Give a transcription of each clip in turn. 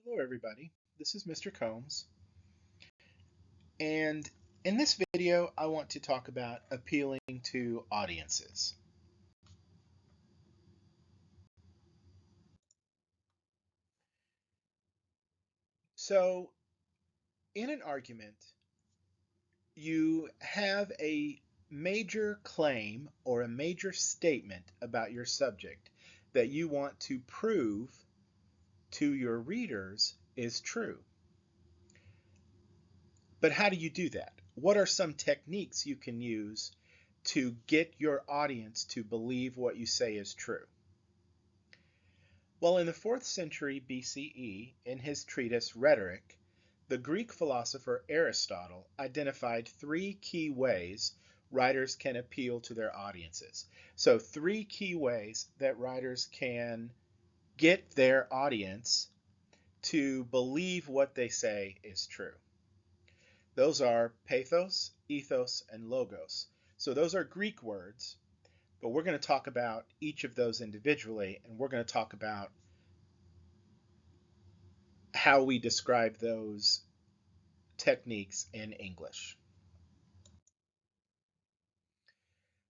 Hello, everybody. This is Mr. Combs, and in this video, I want to talk about appealing to audiences. So, in an argument, you have a major claim or a major statement about your subject that you want to prove to your readers is true. But how do you do that? What are some techniques you can use to get your audience to believe what you say is true? Well, in the 4th century BCE, in his treatise Rhetoric, the Greek philosopher Aristotle identified three key ways writers can appeal to their audiences. So, three key ways that writers can get their audience to believe what they say is true. Those are pathos, ethos, and logos. So, those are Greek words, but we're going to talk about each of those individually, and we're going to talk about how we describe those techniques in English.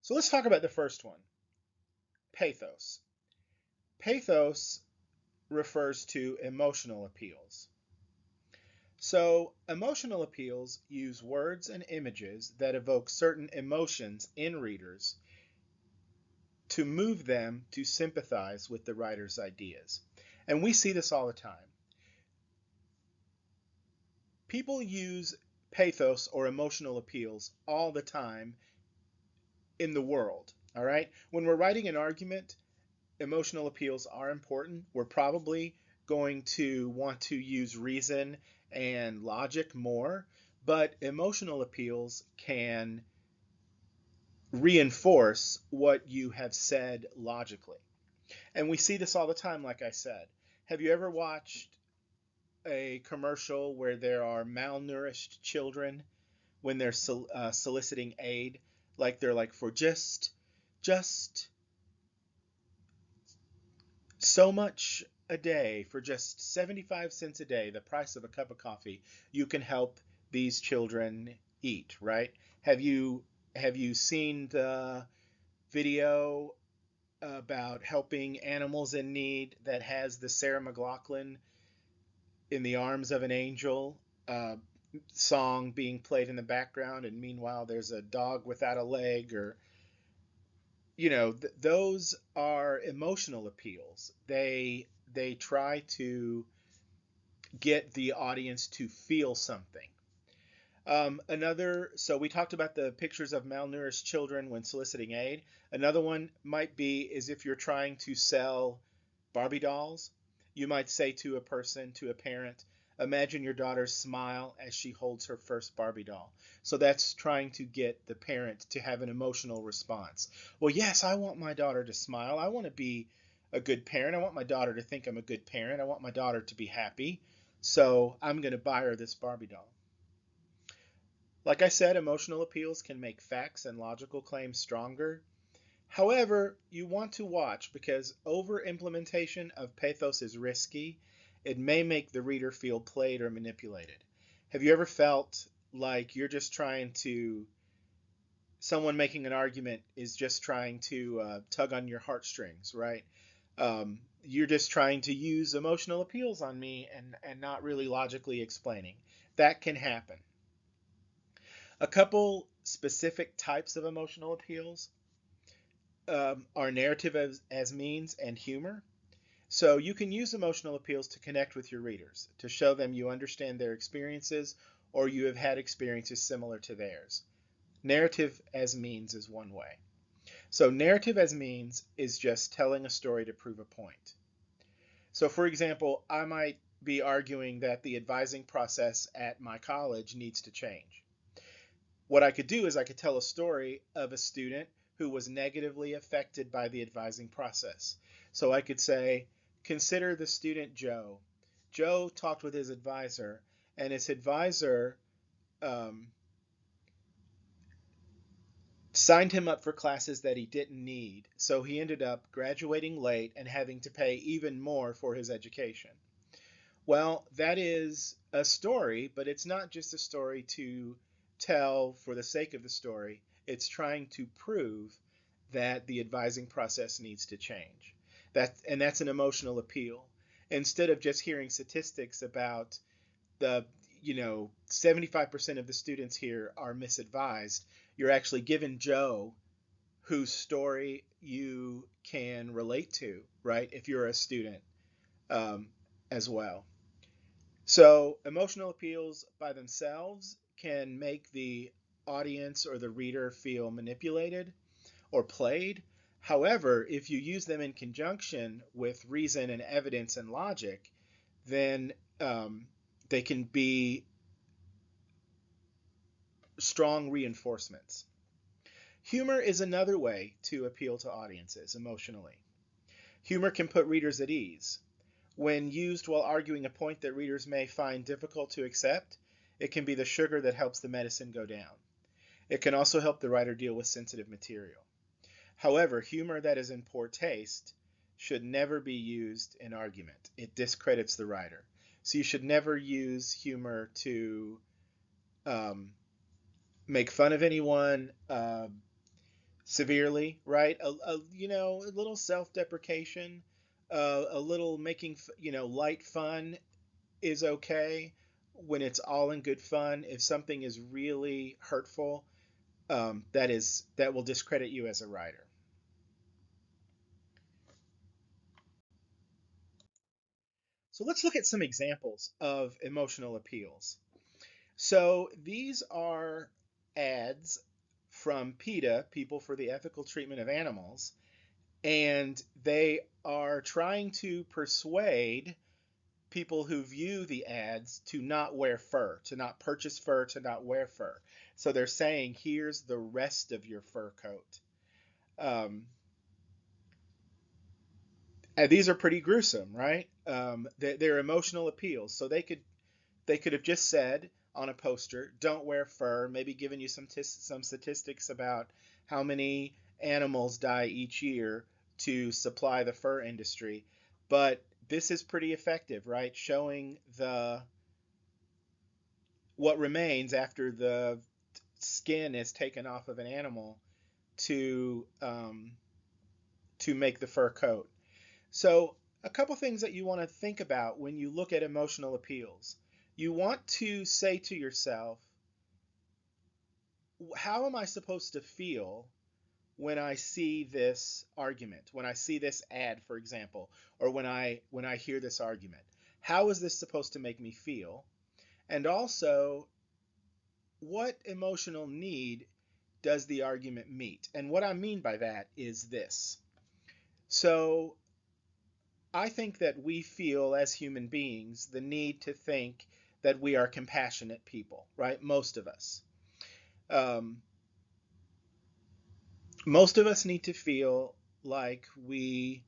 So let's talk about the first one, pathos. Pathos refers to emotional appeals. So emotional appeals use words and images that evoke certain emotions in readers to move them to sympathize with the writer's ideas. And we see this all the time. People use pathos or emotional appeals all the time in the world, all right? When we're writing an argument, emotional appeals are important. We're probably going to want to use reason and logic more, but emotional appeals can reinforce what you have said logically. And we see this all the time, like I said. Have you ever watched a commercial where there are malnourished children when they're soliciting aid? Like they're like, for just so much a day, for just 75 cents a day, the price of a cup of coffee, you can help these children eat, right? Have you seen the video about helping animals in need that has the Sarah McLachlan in the arms of an angel uh, song being played in the background, and meanwhile there's a dog without a leg? Or those are emotional appeals. They try to get the audience to feel something. So we talked about the pictures of malnourished children when soliciting aid. Another one might be is if you're trying to sell Barbie dolls, you might say to a person, to a parent, imagine your daughter's smile as she holds her first Barbie doll. So that's trying to get the parent to have an emotional response. Well, yes, I want my daughter to smile. I want to be a good parent. I want my daughter to think I'm a good parent. I want my daughter to be happy. So I'm going to buy her this Barbie doll. Like I said, emotional appeals can make facts and logical claims stronger. However, you want to watch because over-implementation of pathos is risky. It may make the reader feel played or manipulated. Have you ever felt like you're just trying to, someone making an argument is just trying to tug on your heartstrings, right? You're just trying to use emotional appeals on me and not really logically explaining. That can happen. A couple specific types of emotional appeals are narrative as means and humor. So you can use emotional appeals to connect with your readers, to show them you understand their experiences or you have had experiences similar to theirs. Narrative as means is one way. So narrative as means is just telling a story to prove a point. So for example, I might be arguing that the advising process at my college needs to change. What I could do is I could tell a story of a student who was negatively affected by the advising process. So I could say, consider the student Joe. Joe talked with his advisor, and his advisor signed him up for classes that he didn't need. So he ended up graduating late and having to pay even more for his education. Well, that is a story, but it's not just a story to tell for the sake of the story. It's trying to prove that the advising process needs to change. That's an emotional appeal. Instead of just hearing statistics about the 75% of the students here are misadvised, you're actually given Joe whose story you can relate to, right? If you're a student um, as well. So emotional appeals by themselves can make the audience or the reader feel manipulated or played. However, if you use them in conjunction with reason and evidence and logic, then they can be strong reinforcements. Humor is another way to appeal to audiences emotionally. Humor can put readers at ease. When used while arguing a point that readers may find difficult to accept, it can be the sugar that helps the medicine go down. It can also help the writer deal with sensitive material. However, humor that is in poor taste should never be used in argument. It discredits the writer. So you should never use humor to um, make fun of anyone severely, right? A little self-deprecation, a little making light fun is okay when it's all in good fun. If something is really hurtful, that will discredit you as a writer. So let's look at some examples of emotional appeals. So these are ads from PETA, People for the Ethical Treatment of Animals, and they are trying to persuade people who view the ads to not wear fur, to not purchase fur, to not wear fur. So they're saying, here's the rest of your fur coat. Um, and these are pretty gruesome, right? They're emotional appeals. So they could have just said on a poster, "Don't wear fur." Maybe given you some statistics about how many animals die each year to supply the fur industry. But this is pretty effective, right? Showing the what remains after the skin is taken off of an animal to to make the fur coat. So a couple things that you want to think about when you look at emotional appeals. You want to say to yourself, how am I supposed to feel when I see this argument, when I see this ad, for example, or when I hear this argument? How is this supposed to make me feel? And also, what emotional need does the argument meet? And what I mean by that is this. So, I think that we feel as human beings the need to think that we are compassionate people, right? Um, most of us need to feel like we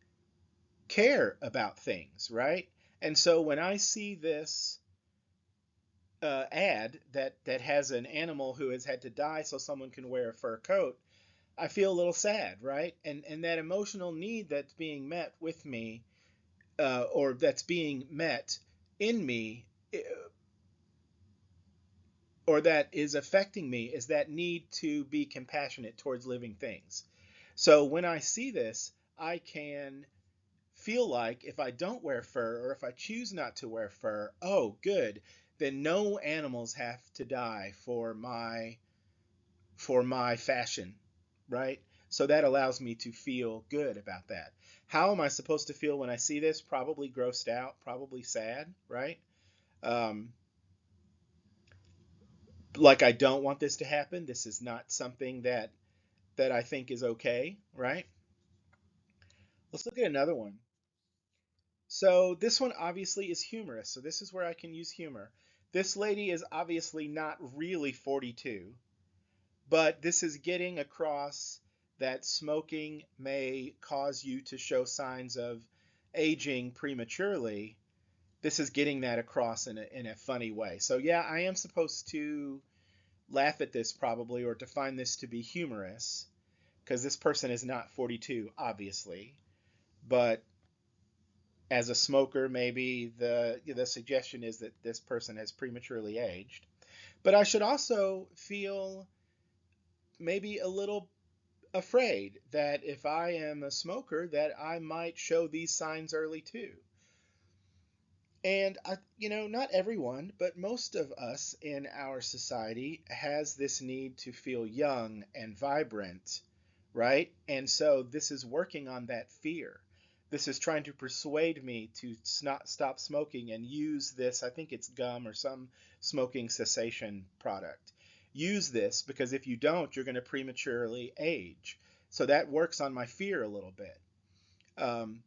care about things, right? And so when I see this ad that has an animal who has had to die so someone can wear a fur coat, I feel a little sad, right? And that emotional need that's being met with me, or that's being met in me, or that is affecting me, is that need to be compassionate towards living things. So when I see this, I can feel like if I don't wear fur or if I choose not to wear fur, oh, good, then no animals have to die for my fashion, right? So that allows me to feel good about that. How am I supposed to feel when I see this? Probably grossed out, probably sad, right? Um, like I don't want this to happen. This is not something that I think is okay, right? Let's look at another one. So this one obviously is humorous. So this is where I can use humor. This lady is obviously not really 42, but this is getting across that smoking may cause you to show signs of aging prematurely. This is getting that across in a funny way. So yeah, I am supposed to laugh at this probably, or to find this to be humorous, because this person is not 42, obviously. But As a smoker, maybe the suggestion is that this person has prematurely aged. But I should also feel maybe a little afraid that if I am a smoker, that I might show these signs early too. And not everyone, but most of us in our society has this need to feel young and vibrant, right? And so this is working on that fear. This is trying to persuade me to not stop smoking and use this. I think it's gum or some smoking cessation product. Use this because if you don't, you're going to prematurely age. So that works on my fear a little bit. Um,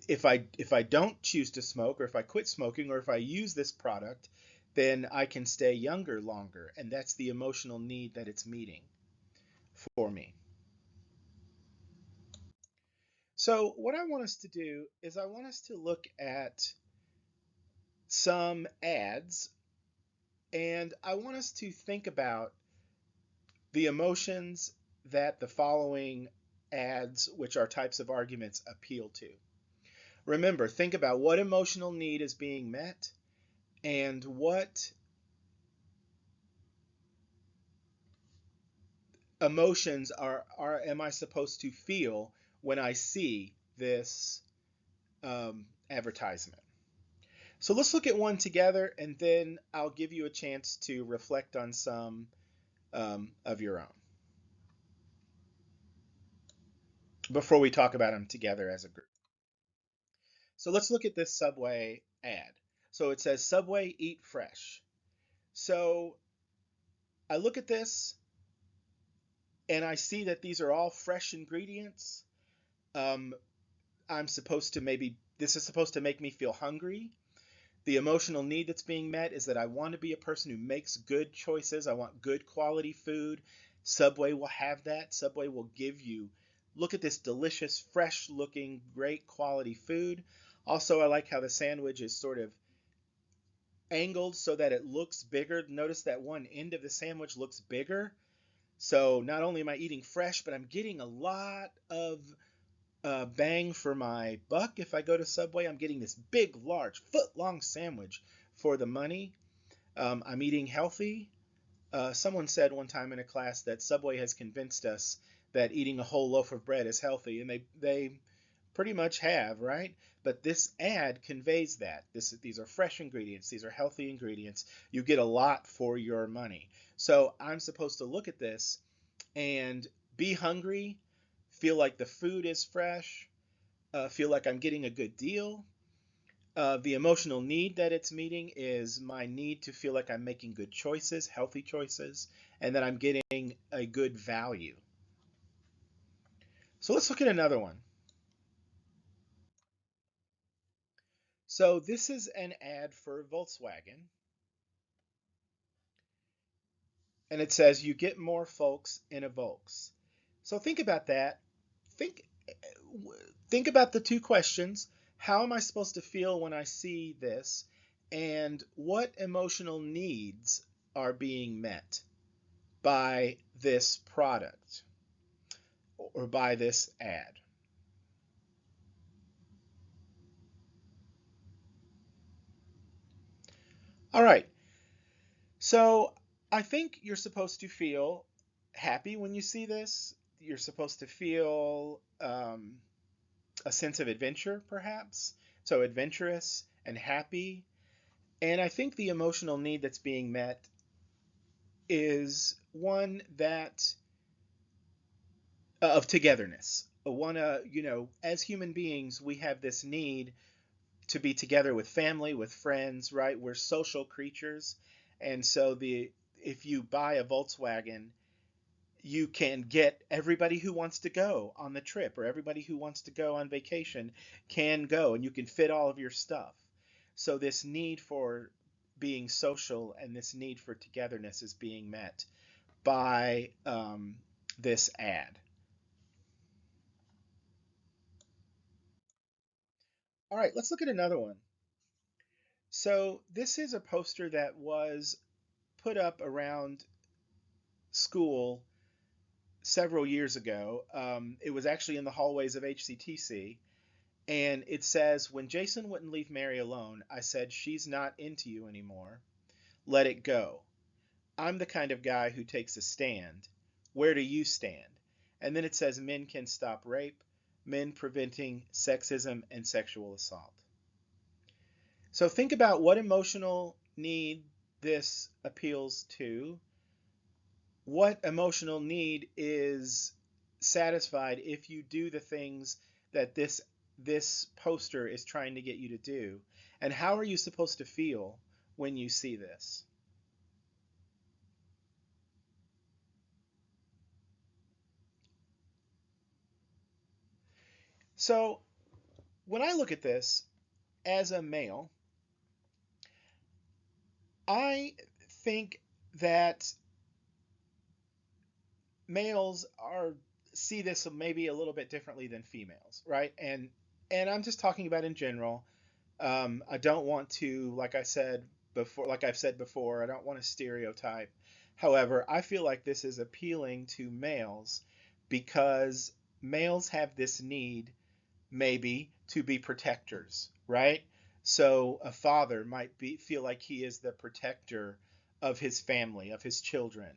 if I don't choose to smoke, or if I quit smoking, or if I use this product, then I can stay younger longer, and that's the emotional need that it's meeting for me. So what I want us to do is I want us to look at some ads, and I want us to think about the emotions that the following ads, which are types of arguments, appeal to. Remember, think about what emotional need is being met and what emotions are am I supposed to feel when I see this advertisement. So let's look at one together, and then I'll give you a chance to reflect on some of your own before we talk about them together as a group. So let's look at this Subway ad. So it says Subway Eat Fresh. So I look at this and I see that these are all fresh ingredients. Um, I'm supposed to maybe, this is supposed to make me feel hungry. The emotional need that's being met is that I want to be a person who makes good choices. I want good quality food. Subway will have that. Subway will give you, look at this delicious, fresh looking, great quality food. Also, I like how the sandwich is sort of angled so that it looks bigger. Notice that one end of the sandwich looks bigger. So not only am I eating fresh, but I'm getting a lot of bang for my buck. If I go to Subway, I'm getting this big, large, foot-long sandwich for the money. I'm eating healthy. Someone said one time in a class that Subway has convinced us that eating a whole loaf of bread is healthy, and they pretty much have, right? But this ad conveys that. These are fresh ingredients. These are healthy ingredients. You get a lot for your money. So I'm supposed to look at this and be hungry, feel like the food is fresh, feel like I'm getting a good deal. The emotional need that it's meeting is my need to feel like I'm making good choices, healthy choices, and that I'm getting a good value. So let's look at another one. So this is an ad for Volkswagen, and it says you get more folks in a Volks. So think about that. Think think about the two questions. How am I supposed to feel when I see this? And what emotional needs are being met by this product or by this ad? All right. So I think you're supposed to feel happy when you see this. You're supposed to feel a sense of adventure, perhaps. So adventurous and happy. And I think the emotional need that's being met is one that of togetherness. One, as human beings, we have this need to be together with family, with friends, right? We're social creatures, and so the if you buy a Volkswagen, you can get everybody who wants to go on the trip, or everybody who wants to go on vacation can go, and you can fit all of your stuff. So this need for being social and this need for togetherness is being met by this ad. All right, let's look at another one. So this is a poster that was put up around school several years ago. It was actually in the hallways of HCTC, And it says, when Jason wouldn't leave Mary alone, I said, she's not into you anymore. Let it go. I'm the kind of guy who takes a stand. Where do you stand? And then it says, men can stop rape, men preventing sexism and sexual assault. So think about what emotional need this appeals to. What emotional need is satisfied if you do the things that this poster is trying to get you to do? And how are you supposed to feel when you see this? So when I look at this as a male, I think that males are see this maybe a little bit differently than females, right? And I'm just talking about in general. I don't want to, like I've said before, I don't want to stereotype. However, I feel like this is appealing to males because males have this need, maybe, to be protectors, right? So a father might feel like he is the protector of his family, of his children.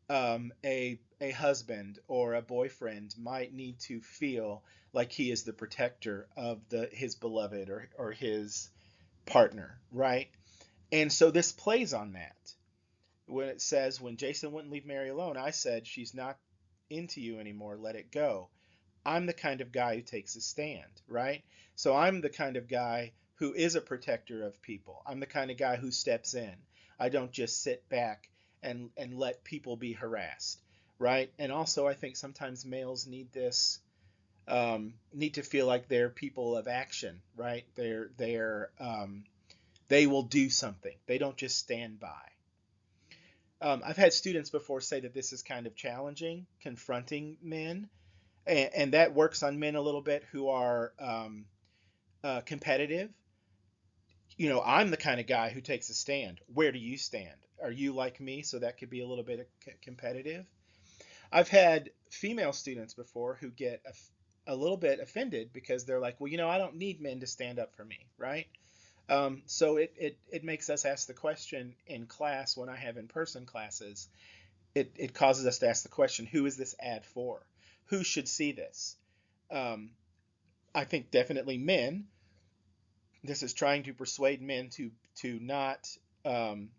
A husband or a boyfriend might need to feel like he is the protector of his beloved or his partner, right? And so this plays on that. When it says, when Jason wouldn't leave Mary alone, I said, she's not into you anymore, let it go. I'm the kind of guy who takes a stand, right? So I'm the kind of guy who is a protector of people. I'm the kind of guy who steps in. I don't just sit back and let people be harassed, right? And also, I think sometimes males need this, need to feel like they're people of action, right? They will do something. They don't just stand by. I've had students before say that this is kind of challenging, confronting men, and that works on men a little bit who are competitive. You know, I'm the kind of guy who takes a stand. Where do you stand? Are you like me? So that could be a little bit competitive. I've had female students before who get a little bit offended because they're like, well, I don't need men to stand up for me, right? So it makes us ask the question in class when I have in-person classes. It causes us to ask the question, who is this ad for? Who should see this? Um, I think definitely men. This is trying to persuade men to not um,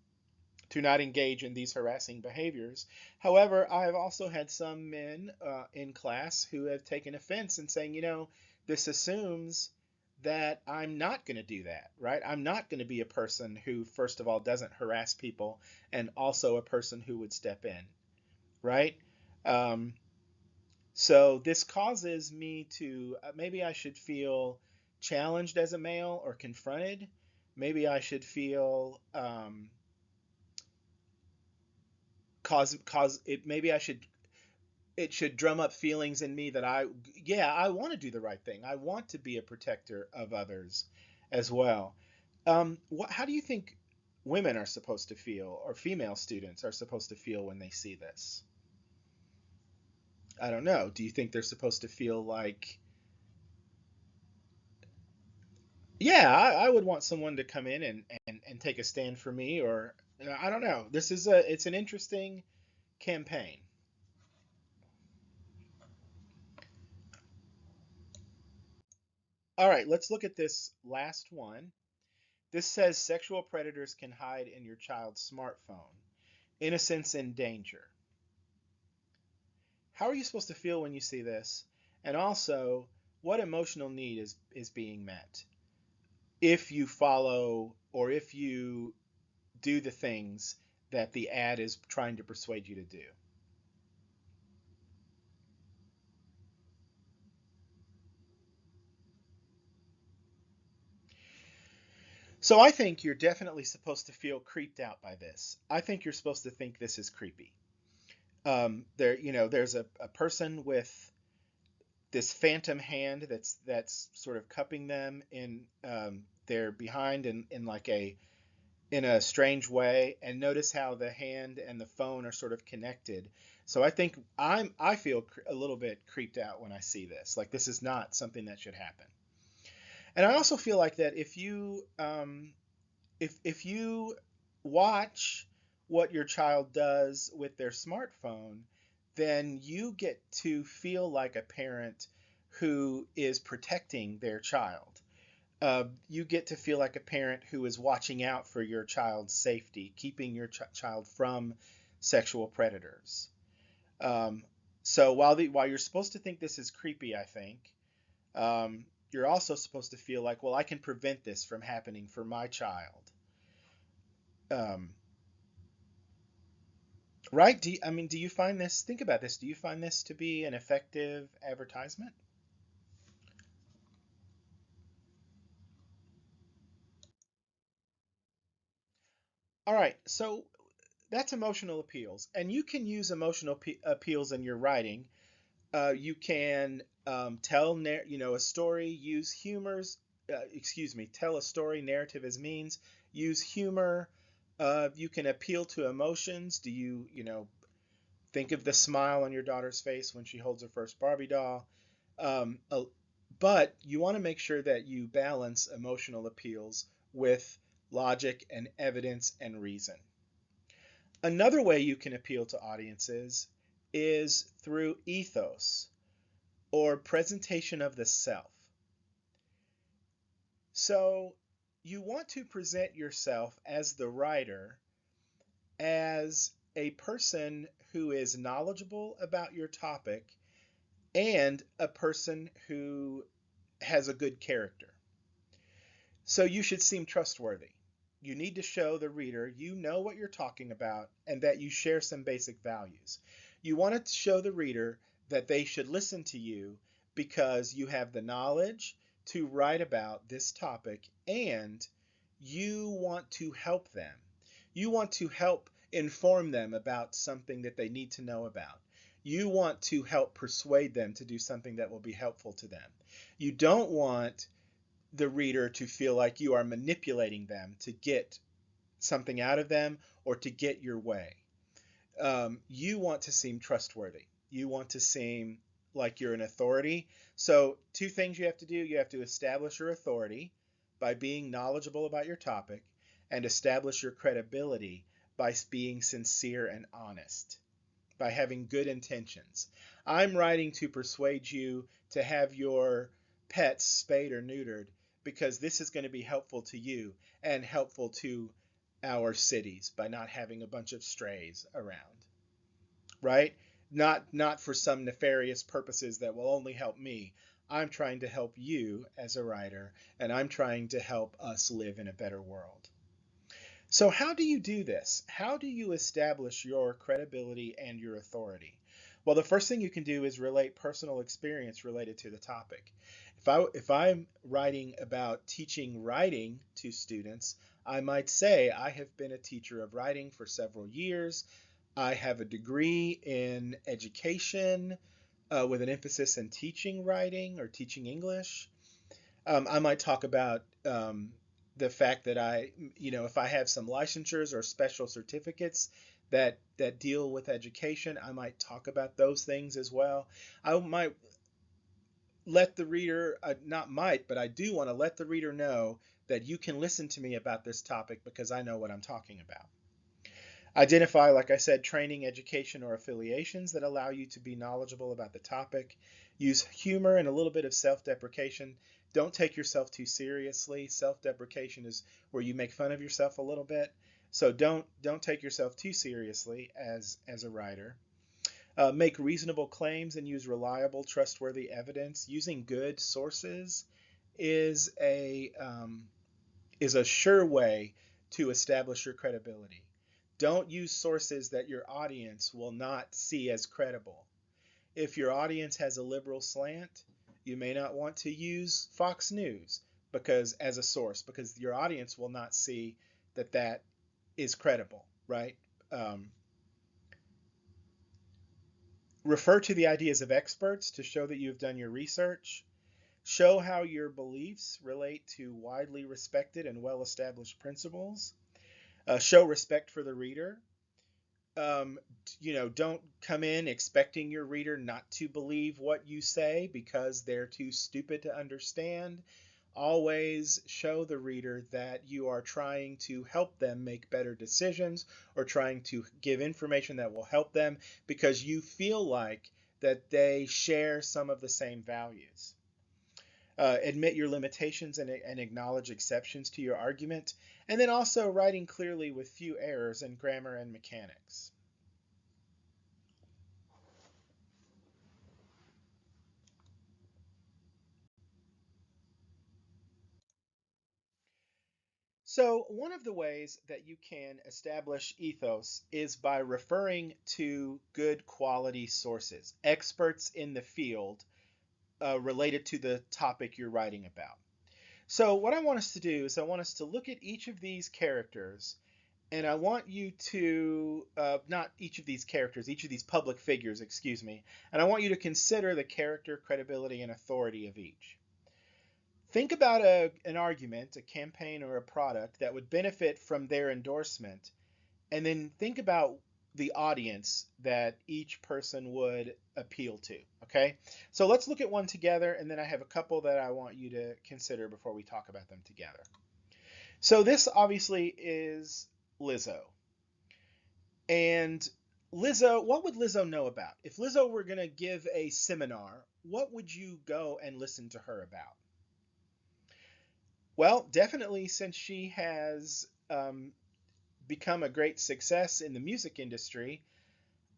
to not engage in these harassing behaviors. However, I've also had some men in class who have taken offense and saying, this assumes that I'm not going to do that, right? I'm not going to be a person who, first of all, doesn't harass people and also a person who would step in, right? Um, so this causes me to maybe I should feel challenged as a male or confronted. Maybe I should feel cause it. Maybe I should it should drum up feelings in me that I want to do the right thing. I want to be a protector of others as well. How do you think women are supposed to feel, or female students are supposed to feel when they see this? I don't know. Do you think they're supposed to feel like, yeah, I would want someone to come in and take a stand for me, or I don't know. It's an interesting campaign. All right, let's look at this last one. This says sexual predators can hide in your child's smartphone. Innocence in danger. How are you supposed to feel when you see this? And also, what emotional need is being met if you follow or if you do the things that the ad is trying to persuade you to do? So I think you're definitely supposed to feel creeped out by this. I think you're supposed to think this is creepy. There's a person with this phantom hand that's sort of cupping them in their behind in like in a strange way, and notice how the hand and the phone are sort of connected. So I think I feel a little bit creeped out when I see this. Like this is not something that should happen. And I also feel like that if you watch what your child does with their smartphone, then you get to feel like a parent who is protecting their child. You get to feel like a parent who is watching out for your child's safety, keeping your child from sexual predators. Um, so while you're supposed to think this is creepy, I think you're also supposed to feel like, well, I can prevent this from happening for my child. Um, right? I mean, do you find this? Think about this. Do you find this to be an effective advertisement? All right. So that's emotional appeals, and you can use emotional appeals in your writing. You can tell, a story, use humors. Excuse me, tell a story. Narrative as means. Use humor. You can appeal to emotions. Do think of the smile on your daughter's face when she holds her first Barbie doll? Um, uh, but you want to make sure that you balance emotional appeals with logic and evidence and reason. Another way you can appeal to audiences is through ethos or presentation of the self. So you want to present yourself as the writer as a person who is knowledgeable about your topic and a person who has a good character. So you should seem trustworthy. You need to show the reader you know what you're talking about and that you share some basic values. You want to show the reader that they should listen to you because you have the knowledge to write about this topic and you want to help them. You want to help inform them about something that they need to know about. You want to help persuade them to do something that will be helpful to them. You don't want the reader to feel like you are manipulating them to get something out of them or to get your way. You want to seem trustworthy. You want to seem like you're an authority. So, two things you have to do: you have to establish your authority by being knowledgeable about your topic, and establish your credibility by being sincere and honest, by having good intentions. I'm writing to persuade you to have your pets spayed or neutered because this is going to be helpful to you and helpful to our cities by not having a bunch of strays around, right? Not for some nefarious purposes that will only help me. I'm trying to help you as a writer, and I'm trying to help us live in a better world. So, how do you do this? How do you establish your credibility and your authority? Well, the first thing you can do is relate personal experience related to the topic. If I'm writing about teaching writing to students, I might say I have been a teacher of writing for several years. I have a degree in education with an emphasis in teaching writing or teaching English. I might talk about the fact that if I have some licensures or special certificates that deal with education, I might talk about those things as well. I might let the reader, not might, but I do want to let the reader know that you can listen to me about this topic because I know what I'm talking about. Identify, like I said, training, education, or affiliations that allow you to be knowledgeable about the topic. Use humor and a little bit of self-deprecation. Don't take yourself too seriously. Self-deprecation is where you make fun of yourself a little bit. So don't take yourself too seriously as a writer. Make reasonable claims and use reliable, trustworthy evidence. Using good sources is a sure way to establish your credibility. Don't use sources that your audience will not see as credible. If your audience has a liberal slant, you may not want to use Fox News because as a source because your audience will not see that is credible, right? Um, Refer to the ideas of experts to show that you have done your research. Show how your beliefs relate to widely respected and well established principles. Show respect for the reader. um, don't come in expecting your reader not to believe what you say because they're too stupid to understand. always show the reader that you are trying to help them make better decisions or trying to give information that will help them because you feel like that they share some of the same values. Admit your limitations and acknowledge exceptions to your argument, and then also writing clearly with few errors in grammar and mechanics. So, one of the ways that you can establish ethos is by referring to good quality sources, experts in the field related to the topic you're writing about. So, what I want us to do is I want us to look at each of these characters, and I want you to, not each of these characters, each of these public figures, excuse me, and I want you to consider the character, credibility, and authority of each. Think about an argument, a campaign, or a product that would benefit from their endorsement, and then think about the audience that each person would appeal to. Okay? So let's look at one together, and then I have a couple that I want you to consider before we talk about them together. So this obviously is Lizzo. And Lizzo, what would Lizzo know about? If Lizzo were going to give a seminar, what would you go and listen to her about? Well, definitely since she has become a great success in the music industry,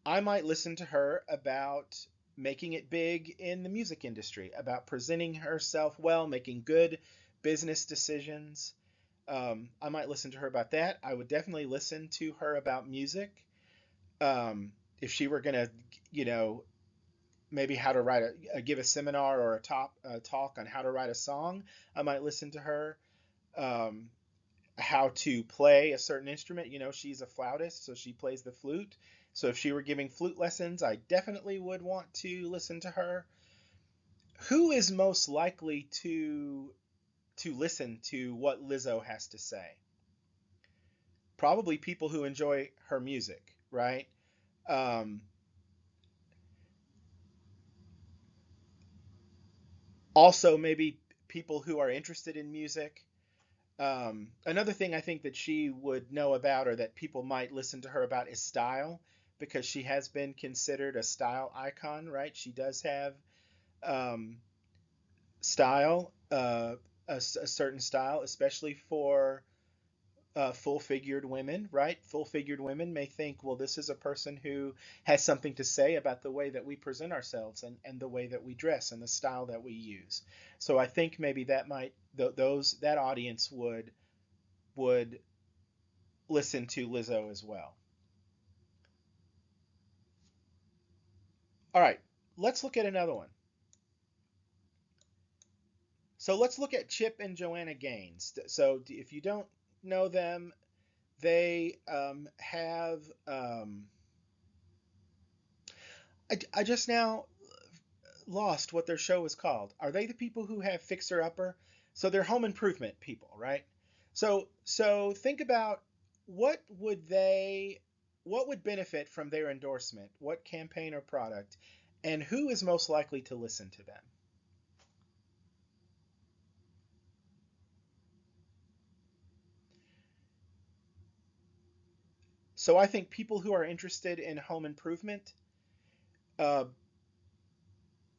I might listen to her about making it big in the music industry, about presenting herself well, making good business decisions. I might listen to her about that. I would definitely listen to her about music. If she were going to, you know, maybe how to write give a seminar or a talk on how to write a song, I might listen to her. Um, how to play a certain instrument. You know, she's a flautist, so she plays the flute. So if she were giving flute lessons, I definitely would want to listen to her. Who is most likely to listen to what Lizzo has to say? Probably people who enjoy her music, right? Um, Also, maybe people who are interested in music. Another thing I think that she would know about or that people might listen to her about is style, because she has been considered a style icon, right? She does have um, style, a certain style, especially for full-figured women, right? Full-figured women may think, well, this is a person who has something to say about the way that we present ourselves and the way that we dress and the style that we use. So I think maybe that might that audience would listen to Lizzo as well. All right, let's look at another one. So let's look at Chip and Joanna Gaines. So if you don't know them, they have. I just now lost what their show is called. Are they the people who have Fixer Upper? So they're home improvement people, right? So think about what would they what would benefit from their endorsement? What campaign or product? And who is most likely to listen to them? So I think people who are interested in home improvement, uh,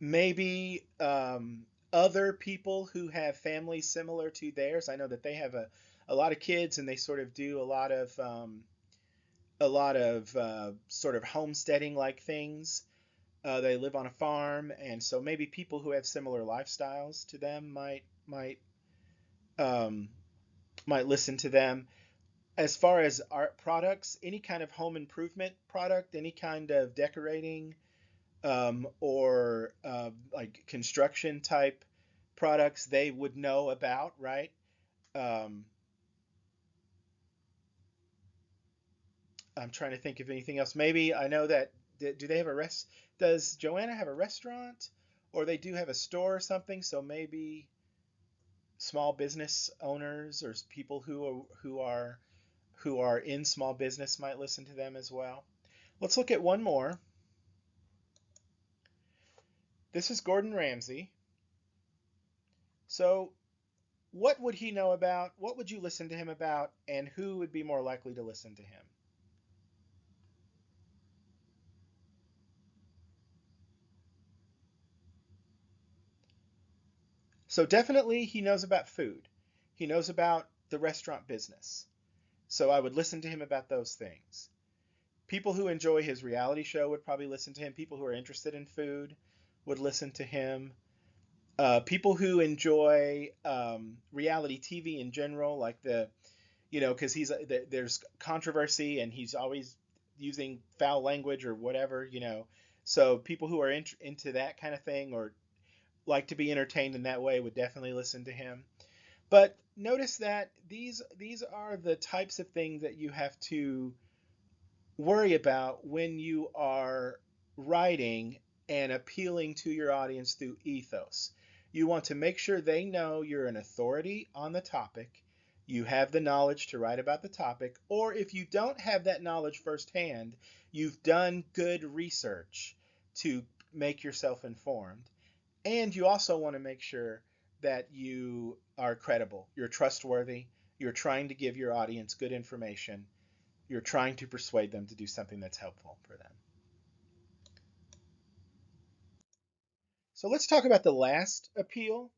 maybe other people who have families similar to theirs. I know that they have a lot of kids and they sort of do a lot of sort of homesteading like things. They live on a farm, and so maybe people who have similar lifestyles to them um, might listen to them. As far as art products, any kind of home improvement product, any kind of decorating or like construction type products, they would know about, right? Um, I'm trying to think of anything else. Maybe I know that do they have a rest? Does Joanna have a restaurant, or they do have a store or something? So maybe small business owners or people who are in small business might listen to them as well. Let's look at one more. This is Gordon Ramsay. So what would he know about? What would you listen to him about? And who would be more likely to listen to him? So definitely he knows about food. He knows about the restaurant business. So I would listen to him about those things. People who enjoy his reality show would probably listen to him. People who are interested in food would listen to him. People who enjoy reality TV in general, like because there's controversy and he's always using foul language or whatever. So people who are into that kind of thing or like to be entertained in that way would definitely listen to him. But notice that these are the types of things that you have to worry about when you are writing and appealing to your audience through ethos. You want to make sure they know you're an authority on the topic, you have the knowledge to write about the topic, or if you don't have that knowledge firsthand, you've done good research to make yourself informed. And you also want to make sure that you are credible, you're trustworthy, you're trying to give your audience good information, you're trying to persuade them to do something that's helpful for them. So let's talk about the last appeal.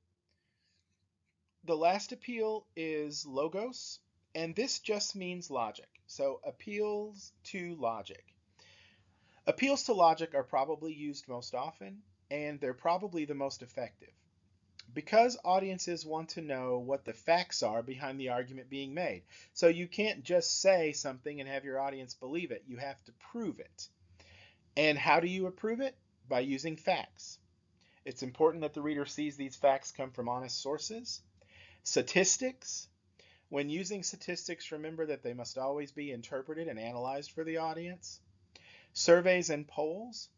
The last appeal is logos, and this just means logic. So appeals to logic. Appeals to logic are probably used most often, and they're probably the most effective because audiences want to know what the facts are behind the argument being made. So you can't just say something and have your audience believe it. You have to prove it. And how do you prove it? By using facts. It's important that the reader sees these facts come from honest sources. Statistics. When using statistics, remember that they must always be interpreted and analyzed for the audience. Surveys and polls.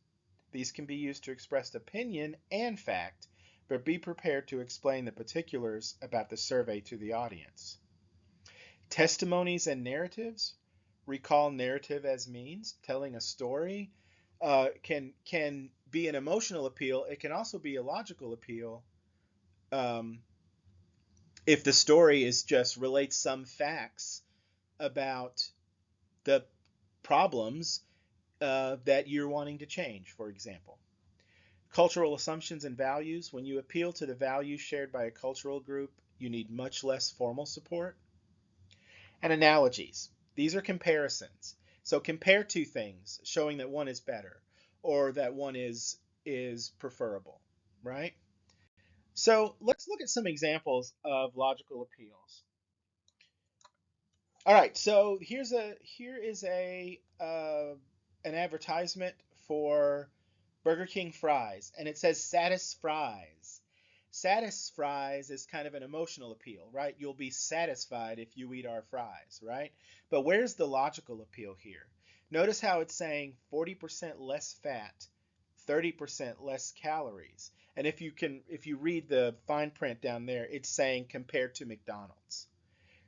These can be used to express opinion and fact, but be prepared to explain the particulars about the survey to the audience. Testimonies and narratives. Recall narrative as means. Telling a story can be an emotional appeal. It can also be a logical appeal um, if the story is just relates some facts about the problems that you're wanting to change, for example. Cultural assumptions and values. When you appeal to the values shared by a cultural group, you need much less formal support. And analogies. These are comparisons. So compare two things, showing that one is better or that one is preferable, right? So let's look at some examples of logical appeals. All right, so here is a an advertisement for Burger King fries, and it says Satis Fries. Satis Fries is kind of an emotional appeal, right? You'll be satisfied if you eat our fries, right? But where's the logical appeal here? Notice how it's saying 40% less fat, 30% less calories. And if you read the fine print down there, it's saying compared to McDonald's.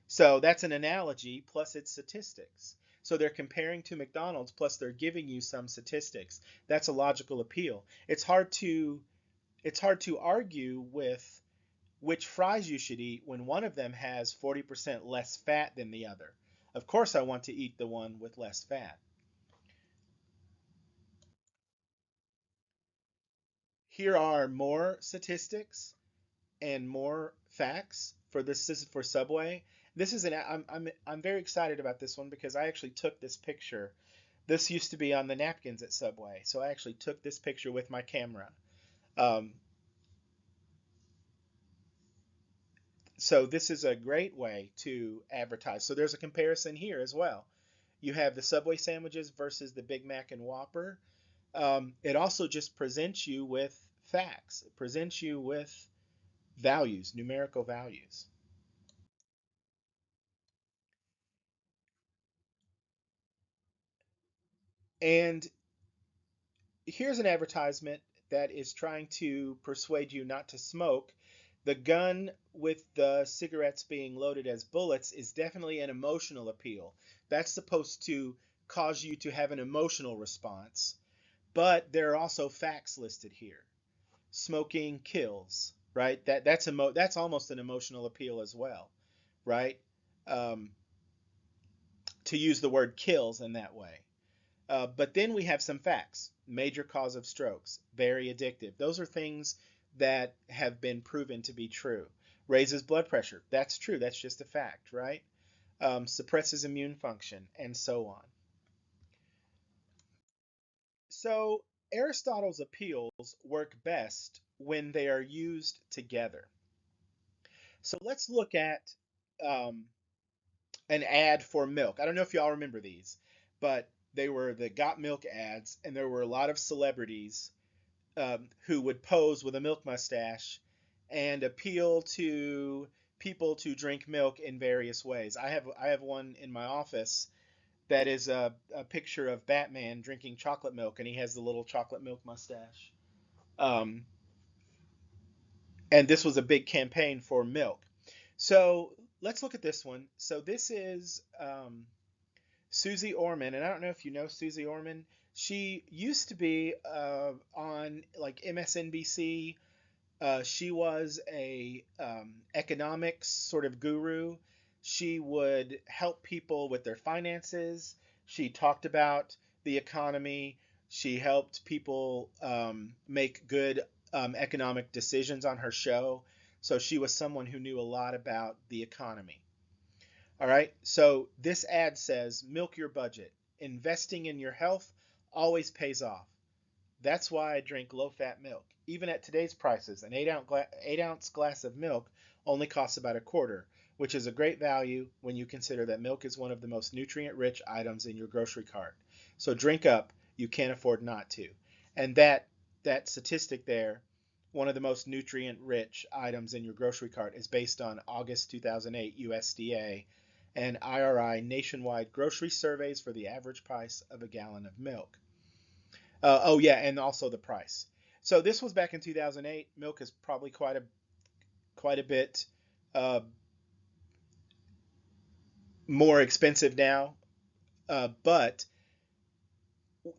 So that's an analogy plus it's statistics. So they're comparing to McDonald's plus they're giving you some statistics. That's a logical appeal. It's hard to argue with which fries you should eat when one of them has 40% less fat than the other. Of course I want to eat the one with less fat. Here are more statistics and more facts for this. This is for Subway. This is an I'm very excited about this one because I actually took this picture. This used to be on the napkins at Subway, so I actually took this picture with my camera. Um, so this is a great way to advertise. So there's a comparison here as well. You have the Subway sandwiches versus the Big Mac and Whopper. It also just presents you with facts. It presents you with values, numerical values. And here's an advertisement that is trying to persuade you not to smoke. The gun with the cigarettes being loaded as bullets is definitely an emotional appeal. That's supposed to cause you to have an emotional response. But there are also facts listed here. Smoking kills, right? That's almost an emotional appeal as well, right? Um, to use the word kills in that way. But then we have some facts. Major cause of strokes, very addictive. Those are things that have been proven to be true. Raises blood pressure. That's true. That's just a fact, right? Suppresses immune function, and so on. So Aristotle's appeals work best when they are used together. So let's look at um, an ad for milk. I don't know if y'all remember these, but they were the Got Milk ads, and there were a lot of celebrities who would pose with a milk mustache and appeal to people to drink milk in various ways. I have one in my office that is a picture of Batman drinking chocolate milk, and he has the little chocolate milk mustache. Um, and this was a big campaign for milk. So let's look at this one. So this is Susie Orman, and I don't know if you know Susie Orman. She used to be on like MSNBC. She was a economics sort of guru. She would help people with their finances. She talked about the economy. She helped people make good economic decisions on her show. So she was someone who knew a lot about the economy. All right. So this ad says, milk your budget. Investing in your health always pays off. That's why I drink low fat milk. Even at today's prices, an 8 ounce glass of milk only costs about a quarter, which is a great value when you consider that milk is one of the most nutrient rich items in your grocery cart. So drink up, you can't afford not to. And that statistic there, one of the most nutrient rich items in your grocery cart, is based on August 2008 USDA and IRI nationwide grocery surveys for the average price of a gallon of milk. Oh yeah, and also the price. So this was back in 2008. Milk is probably quite a bit uh, more expensive now. But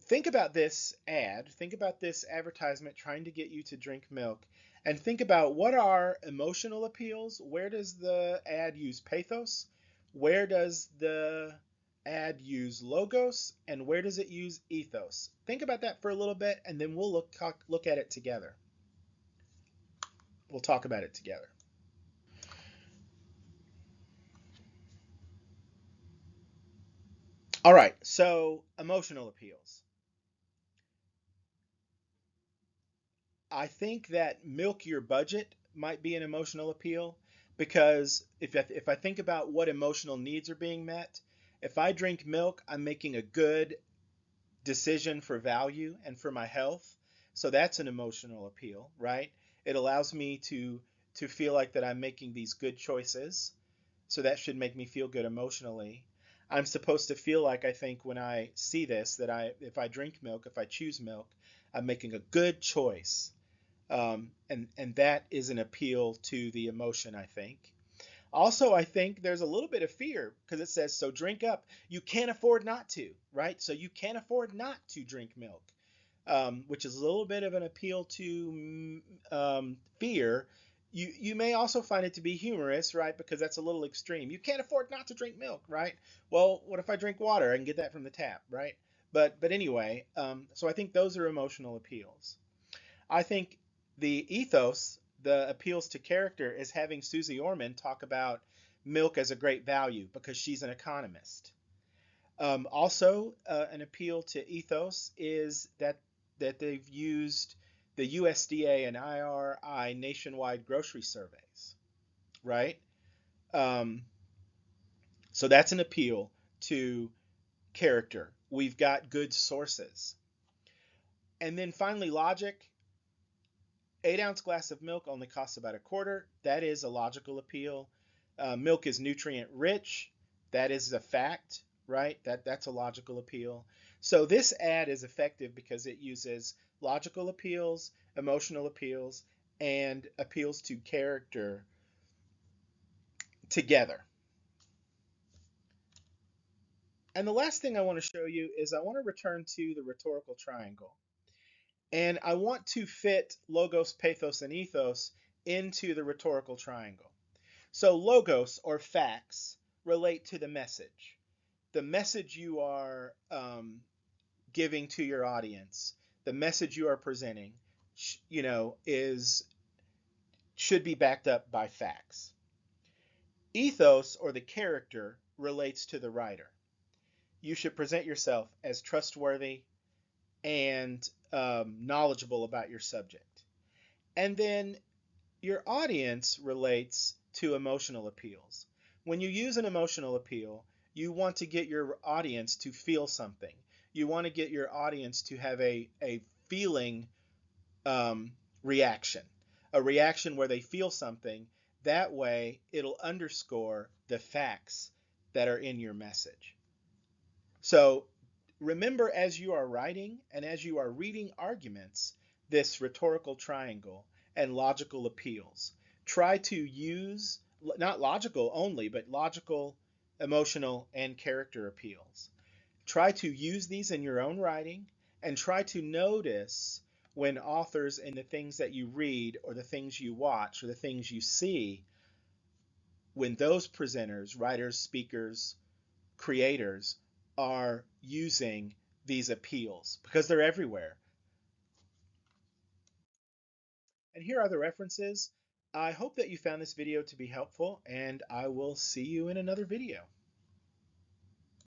think about this ad. Think about this advertisement trying to get you to drink milk, and think about what are emotional appeals. Where does the ad use pathos? Where does the ad use logos? And where does it use ethos? Think about that for a little bit, and then we'll look at it together. We'll talk about it together. All right, so emotional appeals. I think that milk your budget might be an emotional appeal because if I think about what emotional needs are being met, if I drink milk, I'm making a good decision for value and for my health. So that's an emotional appeal, right? It allows me to feel like that I'm making these good choices. So that should make me feel good emotionally. I'm supposed to feel like I think when I see this that if I drink milk, if I choose milk, I'm making a good choice. And that is an appeal to the emotion, I think. Also, I think there's a little bit of fear because it says, so drink up. You can't afford not to, right? So you can't afford not to drink milk, which is a little bit of an appeal to fear. You may also find it to be humorous, right? Because that's a little extreme. You can't afford not to drink milk, right? Well, what if I drink water? I can get that from the tap, right? But anyway, so I think those are emotional appeals. I think the ethos, the appeals to character, is having Susie Orman talk about milk as a great value because she's an economist. Also, an appeal to ethos is that they've used the USDA and IRI nationwide grocery surveys, right? Um, so that's an appeal to character. We've got good sources. And then finally, logic. 8 ounce glass of milk only costs about a quarter. That is a logical appeal. Milk is nutrient rich. That is a fact, right? That's a logical appeal. So this ad is effective because it uses logical appeals, emotional appeals, and appeals to character together. And the last thing I want to show you is I want to return to the rhetorical triangle. And I want to fit logos, pathos, and ethos into the rhetorical triangle. So logos or facts relate to the message. The message you are giving to your audience, the message you are presenting, should be backed up by facts. Ethos or the character relates to the writer. You should present yourself as trustworthy and knowledgeable about your subject. And then your audience relates to emotional appeals. When you use an emotional appeal, you want to get your audience to feel something. You want to get your audience to have a feeling reaction, a reaction where they feel something. That way, it'll underscore the facts that are in your message. So remember, as you are writing and as you are reading arguments, this rhetorical triangle and logical appeals. Try to use not logical only, but logical, emotional, and character appeals. Try to use these in your own writing and try to notice when authors and the things that you read or the things you watch or the things you see, when those presenters, writers, speakers, creators are using these appeals because they're everywhere. And here are the references. I hope that you found this video to be helpful, and I will see you in another video.